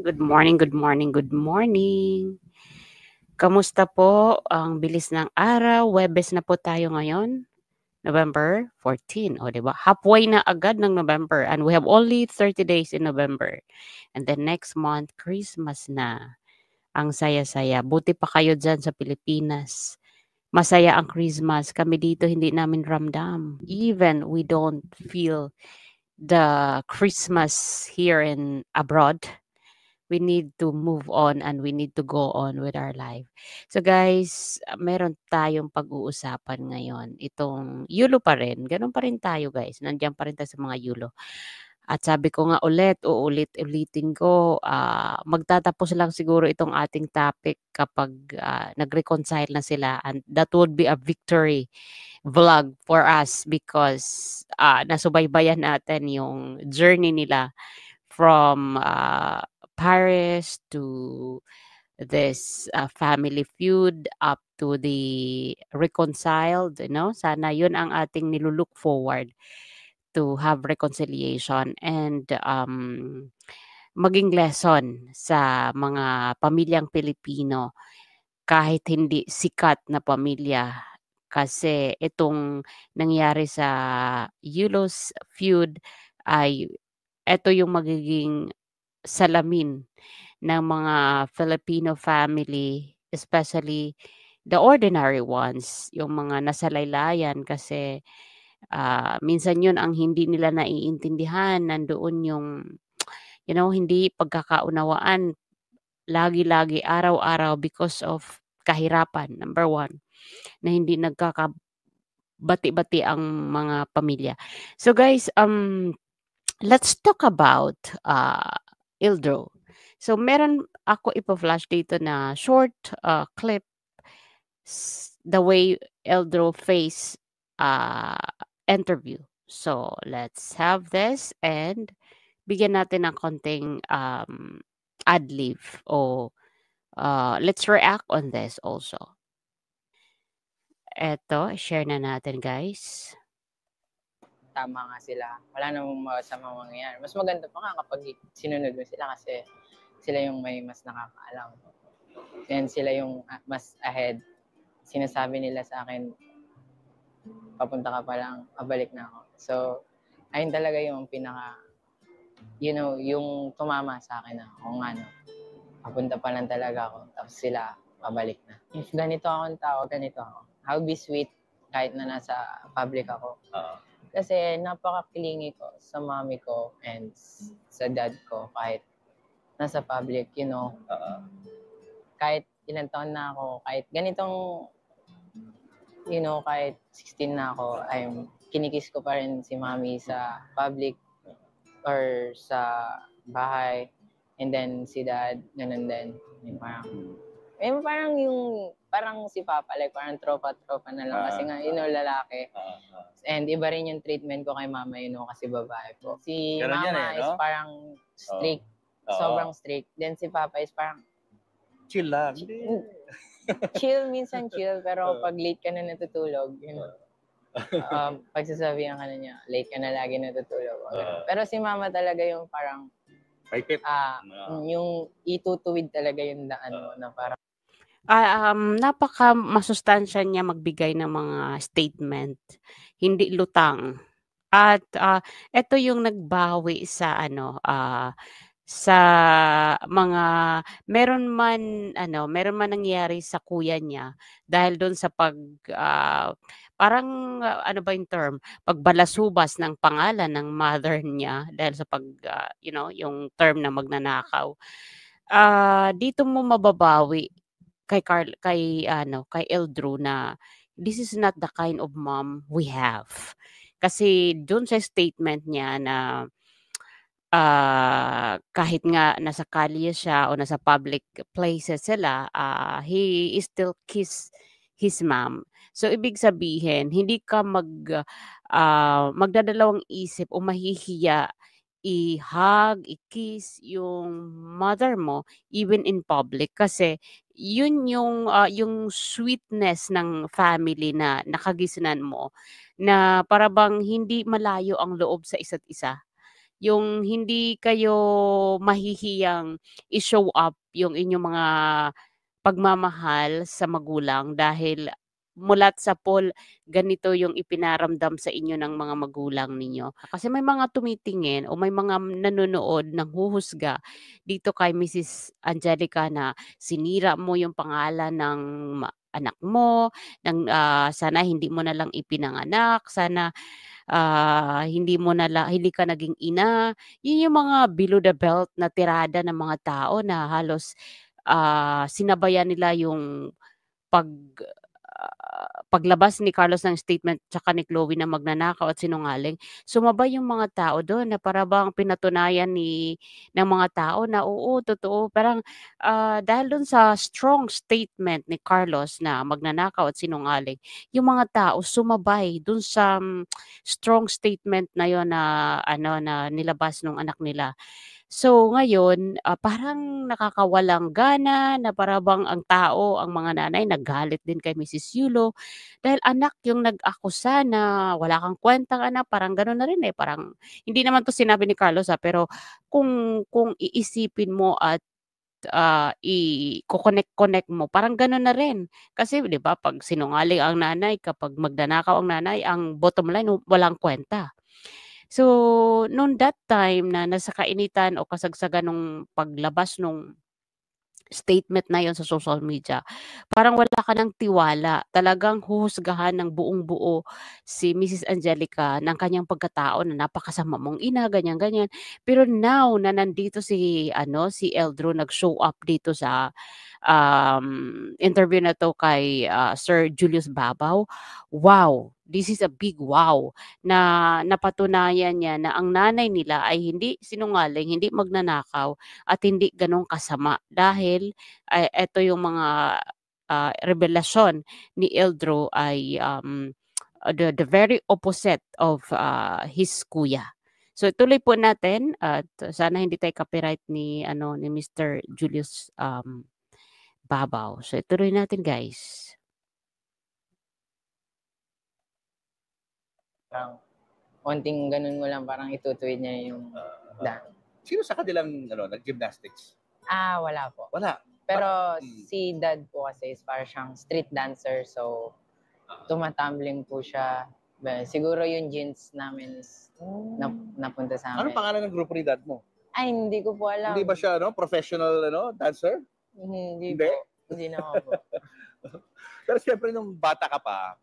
Good morning, good morning, good morning. Kamusta po? Ang bilis ng araw. Huwebes na po tayo ngayon, November 14. O, di ba? Halfway na agad ng November and we have only 30 days in November. And then next month, Christmas na. Ang saya-saya. Buti pa kayo dyan sa Pilipinas. Masaya ang Christmas. Kami dito hindi namin ramdam. Even we don't feel the Christmas here in abroad. We need to move on and we need to go on with our life. So guys, meron tayong pag-uusapan ngayon. Itong yulo pa rin. Ganun pa rin tayo guys. Nandiyan pa rin tayo sa mga yulo. At sabi ko nga uulit-ulitin ko, magtatapos lang siguro itong ating topic kapag nag-reconcile na sila. And that would be a victory vlog for us because nasubaybayan natin yung journey nila from Paris to this family feud up to the reconciled, sana yun ang ating nilulook forward to have reconciliation and maging lesson sa mga pamilyang Pilipino kahit hindi sikat na pamilya kasi itong nangyari sa Yulos feud ay ito yung magiging salamin ng mga Filipino family, especially the ordinary ones, yung mga nasalaylayan kasi minsan yun ang hindi nila naiintindihan. Nandoon yung, hindi pagkakaunawaan lagi-lagi, araw-araw because of kahirapan, number one, na hindi nagkakabati-bati ang mga pamilya. So guys, let's talk about Ildro. So meron ako ipa-flash dito na short clip the way Ildro face interview. So let's have this and bigyan natin ng konting ad-lib o let's react on this also. Eto, share na natin guys. Tama nga sila. Wala namang masamang mangyayari. Mas maganda pa nga kapag sinunod mo sila kasi sila yung may mas nakakaalam. And sila yung mas ahead. Sinasabi nila sa akin, papunta ka pa lang, pabalik na ako. So, ayun talaga yung pinaka, yung tumama sa akin na, papunta pa lang talaga ako. Tapos sila, pabalik na. If ganito akong tao, ganito ako. I'll be sweet kahit na nasa public ako. Kasi napaka-clingy ko sa mommy ko and sa dad ko kahit nasa public, kahit ilang taon na ako, kahit ganitong, kahit 16 na ako, kinikiss ko pa rin si mommy sa public or sa bahay. And then si dad, ganun din. Parang si Papa, like parang tropa-tropa na lang kasi nga, lalaki. And iba rin yung treatment ko kay mama, kasi babae po. Si Ganun mama yan is parang strict, sobrang strict. Then si Papa is parang chill lang. chill, minsan chill, pero pag late ka na natutulog, pagsasabihan ka na niya, late ka na lagi natutulog. Pero si mama talaga yung parang yung itutuwid talaga yung daan mo na parang napaka masustansya niya magbigay ng mga statement, hindi lutang. At ito yung nagbawi sa sa mga meron man nangyari sa kuya niya dahil doon sa parang ano ba yung term, pagbalasubas ng pangalan ng mother niya dahil sa yung term na magnanakaw. Dito mo mababawi kay Eldro na this is not the kind of mom we have. Kasi doon sa statement niya na kahit nga nasa kalye siya o nasa public places sila, he still kiss his mom. So ibig sabihin, hindi ka magdadalawang isip o mahihiya i-hug, i-kiss yung mother mo even in public kasi yun yung sweetness ng family na nakagisnan mo na para bang hindi malayo ang loob sa isa't isa. yung hindi kayo mahihiyang i-show up yung inyong mga pagmamahal sa magulang dahil mulat sa pool, ganito yung ipinaramdam sa inyo ng mga magulang ninyo. Kasi may mga tumitingin o may mga nanonood ng huhusga dito kay Mrs. Angelica na sinira mo yung pangalan ng anak mo, sana hindi mo na lang ipinanganak, sana hindi ka naging ina. Yun yung mga below the belt na tirada ng mga tao na halos sinabayan nila yung pag paglabas ni Carlos ng statement tsaka ni Chloe na magnanakaw at sinungaling, sumabay yung mga tao dun na para bang pinatunayan ng mga tao na oo, totoo. Parang, dahil dun sa strong statement ni Carlos na magnanakaw at sinungaling, yung mga tao sumabay dun sa strong statement na yon na ano, na nilabas nung anak nila. So ngayon, parang nakakawalang gana na para bang ang tao, ang mga nanay nagalit din kay Mrs. Yulo dahil anak yung nag-akusa na wala kang kuwentang anak, parang gano'n na rin, eh, parang hindi naman 'to sinabi ni Carlos, pero kung iisipin mo at, iko-connect-connect mo parang gano'n na rin. Kasi 'di ba 'pag sinungaling ang nanay, kapag magnanakaw ang nanay, ang bottom line walang kuwenta. So, nung that time na nasa kainitan o kasagsagan nung paglabas nung statement na yon sa social media, parang wala ka ng tiwala. Talagang huhusgahan ng buong-buo si Mrs. Angelica ng kanyang pagkatao na napakasama mong ina, ganyan, ganyan. Pero now na nandito si Eldro nag-show up dito sa interview na 'to kay, Sir Julius Babaw, wow! This is a big wow na napatunayan niya na ang nanay nila ay hindi sinungaling, hindi magnanakaw at hindi gano'n kasama dahil, eto yung mga, revelasyon ni Eldro ay, the very opposite of, his kuya. So tuloy po natin at sana hindi tayo copyright ni Mr. Julius, Babaw. So ituloy natin guys. Parang konting ganun mo lang, parang itutuwid niya yung Sino sa kanilang nag-gymnastics? Wala po. Wala. Pero si dad po kasi is parang siyang street dancer, so tumatumbling po siya. Siguro yung jeans namin is napunta sa amin. Ano pangalan ng grupo ni dad mo? Ay, hindi ko po alam. Hindi ba siya professional Hindi dancer? Hindi? po. Hindi naman po. Pero siyempre nung bata ka pa,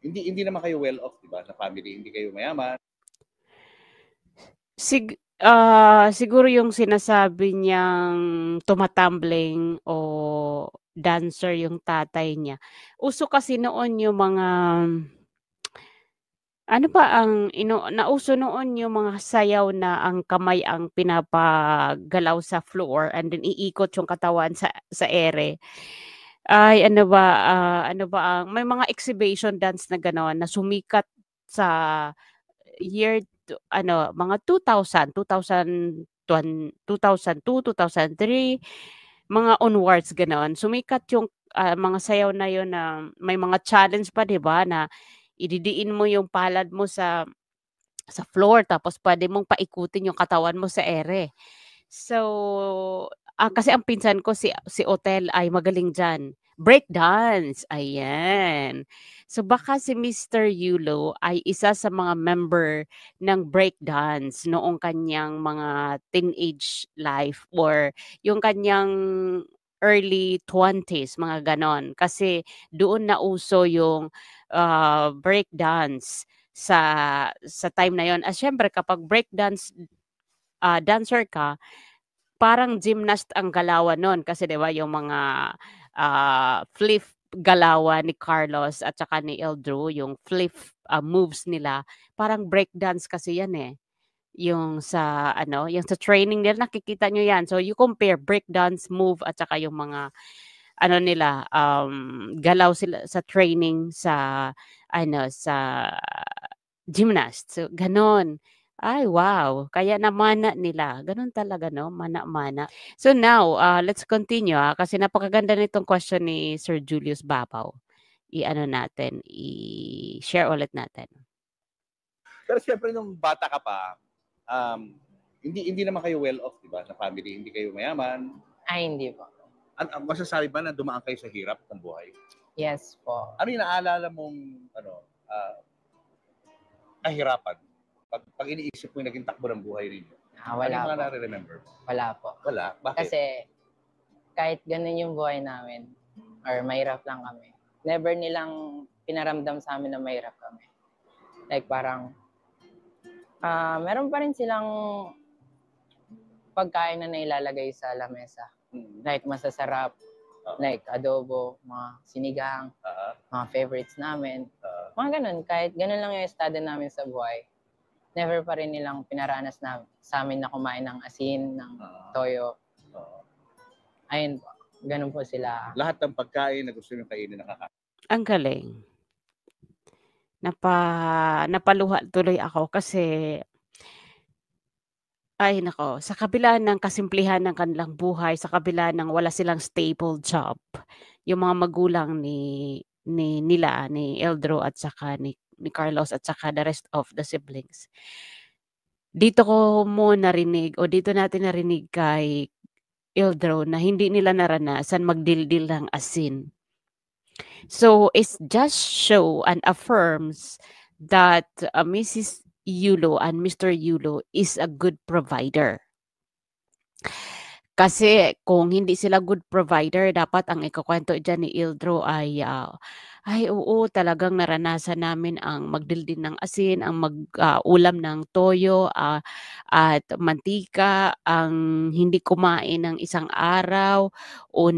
hindi naman kayo well off, di ba? Na family, hindi kayo mayaman. Siguro yung sinasabi niyang tumatumbling o dancer yung tatay niya. Uso kasi noon yung mga ano ba nauso noon yung mga sayaw na ang kamay ang pinapagalaw sa floor and then iikot yung katawan sa ere. Ay ano ba ang may mga exhibition dance na gano'n na sumikat sa year mga 2000, 2002, 2003, mga onwards gano'n. Sumikat yung, mga sayaw na yun na may mga challenge pa 'di ba na ididiin mo yung palad mo sa floor tapos puwede mong paikutin yung katawan mo sa ere. So, kasi ang pinsan ko si Otel ay magaling diyan, breakdance, ayan. So baka si Mr. Yulo ay isa sa mga member ng breakdance noong kanyang mga teenage life or yung kanyang early 20s, mga gano'n. Kasi doon nauso yung, breakdance sa time na yon. Siyempre kapag breakdance, dancer ka, parang gymnast ang galawan nun kasi 'di ba yung mga, flip galawan ni Carlos at saka ni Eldro, yung flip, moves nila parang breakdance kasi yan, eh. Yung sa training nila nakikita niyo yan. So you compare breakdance move at saka yung mga nila, galaw sila sa training sa gymnast. So gano'n. Ay wow, kaya namana nila, gano'n talaga 'no, mana-mana. So now, let's continue, kasi napakaganda nitong question ni Sir Julius Babaw. I-share ulit natin. Pero siyempre nung bata ka pa, hindi naman kayo well off, di ba? Na family, hindi kayo mayaman. Ay, hindi po. Masasabi ba na dumaan kayo sa hirap ng buhay? Yes po. Ano yung naalala mong kahirapan? Pag iniisip mo yung naging takbo ng buhay ninyo? Wala ano yung mga po. nare-remember? Wala po. Wala? Bakit? Kasi kahit ganun yung buhay namin or mahirap lang kami, never nilang pinaramdam sa amin na mahirap kami. Like parang meron pa rin silang pagkain na nailalagay sa lamesa. Like masasarap, like adobo, mga sinigang, mga favorites namin. Mga ganun, kahit ganun lang yung estado namin sa buhay, never pa rin nilang pinaranas na sa amin na kumain ng asin, ng toyo. Ayun po, ganun po sila. Lahat ng pagkain na gusto nyo kainin nakakain. Ang galing. Napaluha tuloy ako kasi ay nako, sa kabila ng kasimplihan ng kanilang buhay, sa kabila ng wala silang stable job, yung mga magulang ni Eldro at saka ni Carlos at saka the rest of the siblings. Dito natin narinig kay Eldro na hindi nila naranasan magdildil ng asin. So it just show and affirms that Mrs. Yulo and Mr. Yulo is a good provider. Kasi kung hindi sila good provider, dapat ang ikukwento dyan ni Eldro ay oo, talagang naranasan namin ang magdildil ng asin, ang mag-ulam ng toyo at mantika, ang hindi kumain ng isang araw o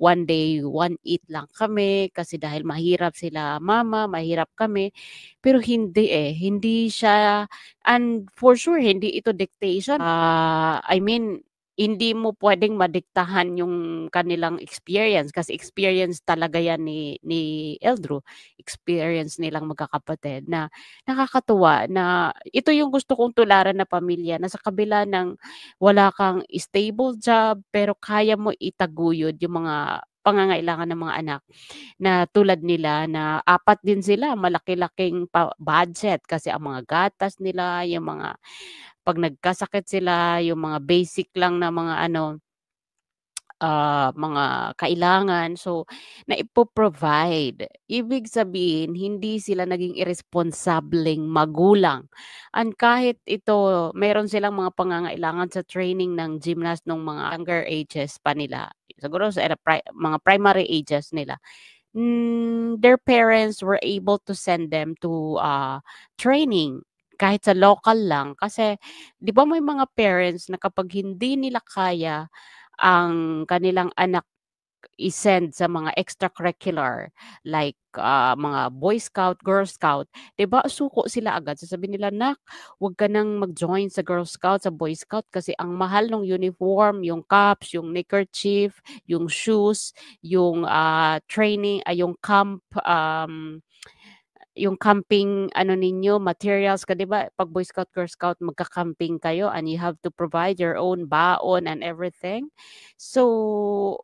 one day, one eat lang kami kasi dahil mahirap sila mama, mahirap kami. Pero hindi siya, and for sure, hindi ito dictation. I mean, hindi mo pwedeng madiktahan yung kanilang experience kasi experience talaga yan ni Eldro, experience nilang magkakapatid na nakakatuwa na ito yung gusto kong tularan na pamilya na sa kabila ng wala kang stable job pero kaya mo itaguyod yung mga pangangailangan ng mga anak na tulad nila na 4 din sila, malaki-laking budget kasi ang mga gatas nila, yung mga 'pag nagkasakit sila, yung mga basic lang na mga mga kailangan. So, naipo-provide. Ibig sabihin, hindi sila naging irresponsableng magulang. And kahit ito, meron silang mga pangangailangan sa training ng gymnast nung mga younger ages pa nila. Siguro sa mga primary ages nila. Their parents were able to send them to training kahit sa local lang kasi 'di ba may mga parents na kapag hindi nila kaya ang kanilang anak i-send sa mga extracurricular like mga Boy Scout, Girl Scout, 'di ba suko sila agad. Sasabihin nila, "Nak, huwag ka nang mag-join sa Girl Scout, sa Boy Scout kasi ang mahal ng uniform, yung caps, yung neckerchief, yung shoes, yung training, yung yung camping ninyo, materials ka, 'di ba? Pag Boy Scout, Girl Scout, magka-camping kayo and you have to provide your own baon and everything." So,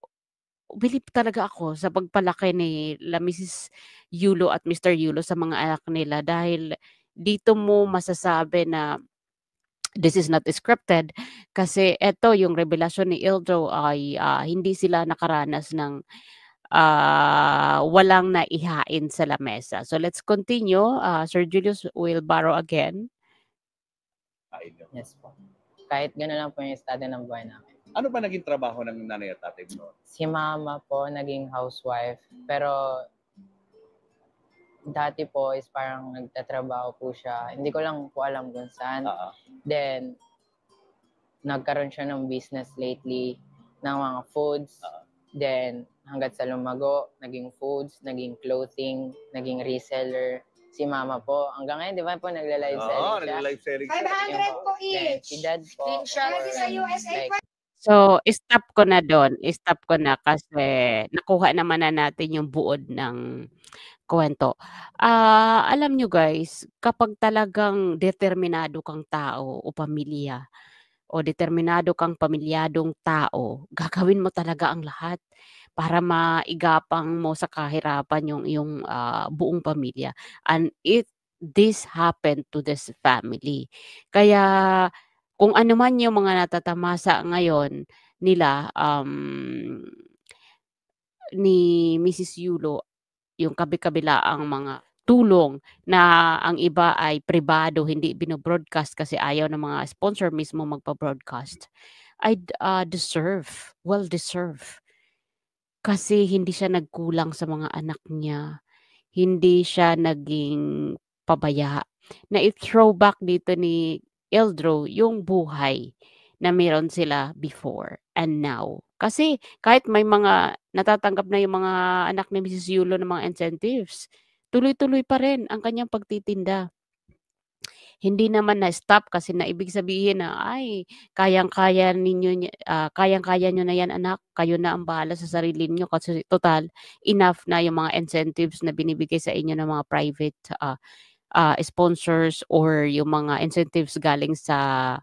bilib talaga ako sa pagpalaki ni Mrs. Yulo at Mr. Yulo sa mga anak nila dahil dito mo masasabi na this is not scripted kasi eto yung revelasyon ni Eldro ay hindi sila nakaranas ng walang naihain sa lamesa. So let's continue. Sir Julius will borrow again. Yes po. Kahit gano'n lang po yung estado ng buhay namin. Ano ba naging trabaho ng nanay at tatay mo? Si mama po naging housewife, pero dati po is parang nagtatrabaho po siya. Hindi ko lang po alam kung saan. Then, nagkaroon siya ng business lately ng mga foods. Then, hanggat sa lumago, naging foods, naging clothing, naging reseller. Si mama po, hanggang ngayon, di ba po, nagla-live selling siya? Nagla-live selling siya. 500 po Then, each. si dad po, Sa USA like, So, stop ko na doon. Stop ko na kasi nakuha naman na natin yung buod ng kwento. Alam nyo guys, kapag talagang determinado kang tao o pamilya o determinado kang pamilyadong tao, gagawin mo talaga ang lahat para maigapang mo sa kahirapan yung iyong buong pamilya. And this happened to this family. Kaya kung ano man yung mga natatamasa ngayon nila ni Mrs. Yulo, yung kabi-kabilaang mga tulong na ang iba ay pribado, hindi bino-broadcast kasi ayaw ng mga sponsor mismo magpa-broadcast, ay well deserve. Kasi hindi siya nagkulang sa mga anak niya, hindi siya naging pabaya. Na i-throwback dito ni Eldro yung buhay na meron sila before and now. Kasi kahit may mga natatanggap na yung mga anak ni Mrs. Yulo ng mga incentives, tuloy-tuloy pa rin ang kanyang pagtitinda. Hindi naman na-stop kasi na ibig sabihin na, "Ay, kayang-kaya kayang-kaya niyo na 'yan anak, kayo na ang bahala sa sarili niyo kasi total enough na yung mga incentives na binibigay sa inyo ng mga private, sponsors or yung mga incentives galing sa,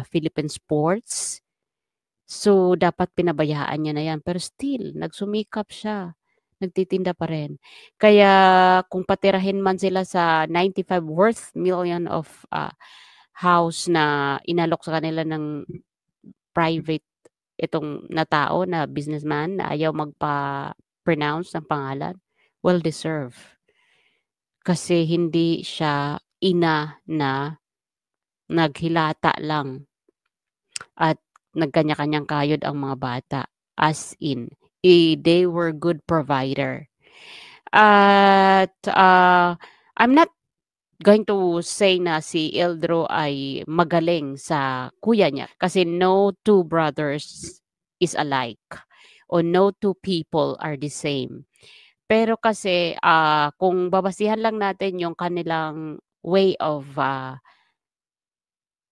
Philippine Sports. So, dapat pinabayaan niya na 'yan." Pero still nagsumikap siya, nagtitinda pa rin. Kaya kung patirahin man sila sa 95 worth million of, house na inalok sa kanila ng private itong na tao na businessman na ayaw magpa-pronounce ng pangalan, well deserve. Kasi hindi siya ina na naghilata lang at nagkanya-kanyang kayod ang mga bata. As in, they were good provider. At I'm not going to say na si Eldro ay magaling sa kuya niya kasi no two brothers is alike o no two people are the same. Pero kasi kung babasihan lang natin yung kanilang way of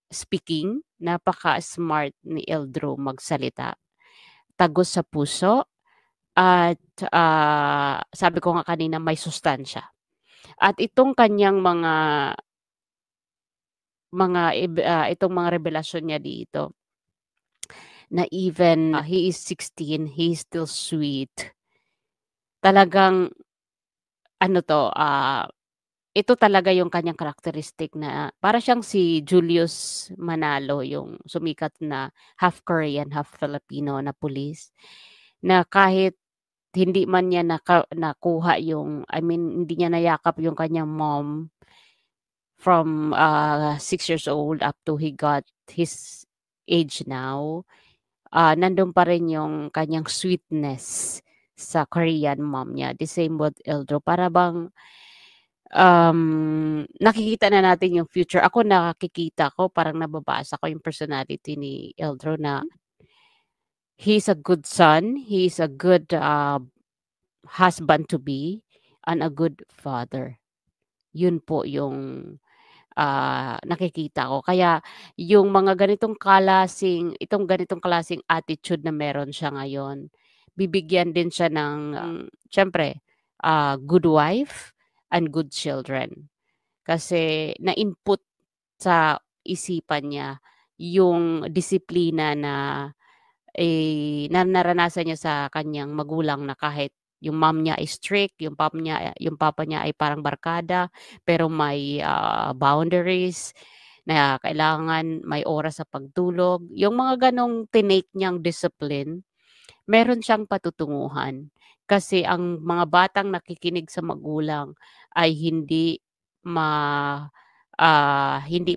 speaking, napaka-smart ni Eldro magsalita. Tagos sa puso at sabi ko nga kanina may sustansya. At itong kanyang itong mga revelasyon niya dito na even he is 16, he is still sweet. Talagang ano 'to, ito talaga yung kanyang characteristic na para siyang si Julius Manalo, yung sumikat na half Korean, half Filipino na pulis, na kahit hindi man niya nakuha yung hindi niya nayakap yung kanyang mom from 6 years old up to he got his age now, nandun pa rin yung kanyang sweetness sa Korean mom niya. The same with Eldro. Para bang nakikita na natin yung future. Ako nakikita ko, parang nababasa ko yung personality ni Eldro na he's a good son, he's a good husband to be, and a good father. Yun po yung nakikita ko. Kaya yung mga itong ganitong klaseng attitude na meron siya ngayon, bibigyan din siya ng siyempre, good wife and good children. Kasi na-input sa isipan niya yung disiplina na naranasan niya sa kanyang magulang na kahit yung mom niya ay strict, yung papa niya ay parang barkada, pero may boundaries na kailangan may oras sa pagtulog. Yung mga ganong tinake niyang discipline, meron siyang patutunguhan. Kasi ang mga batang nakikinig sa magulang ay hindi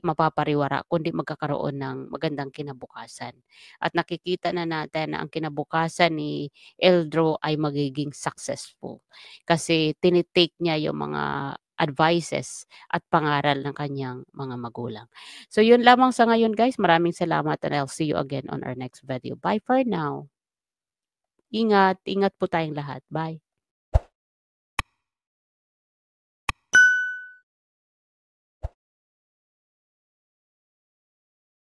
mapapariwara kundi magkakaroon ng magandang kinabukasan. At nakikita na natin na ang kinabukasan ni Eldro ay magiging successful. Kasi tinitake niya yung mga advices at pangaral ng kanyang mga magulang. So yun lamang sa ngayon guys. Maraming salamat and I'll see you again on our next video. Bye for now. Ingat po tayong lahat. Bye.